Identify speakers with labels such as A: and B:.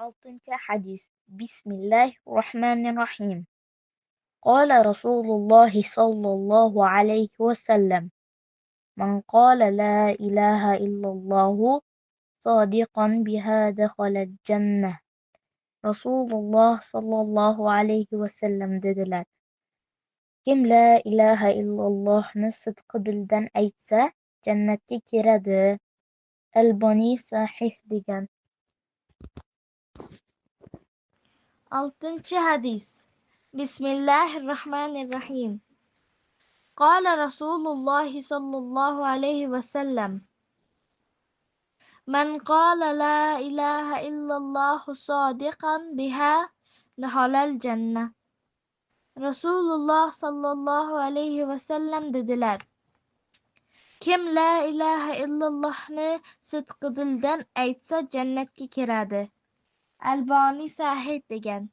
A: Oltinchi hadis. Bismillahirrohmanirrohim. Qala Rasululloh sallallohu alayhi vasallam. Man qala la ilaha illallah sadiqan biha dakhala al-jannah. Rasululloh sallallohu alayhi vasallam dedilar. Kim la ilaha illallohni sidqi dildan aytsa, jannatga kiradi. Alboniy sahih degan.
B: Oltinchi hadis. Bismillahirrohmanirrohim. Qala Rasululloh sallallohu alayhi vasallam. Man qala la ilaha illallah sadiqan biha dakhala al-jannah. Rasululloh sallallohu alayhi vasallam dedilar. Kim la ilaha illallohni sidqi dildan aytsa, jannatga kiradi. Alboniy sahih degan.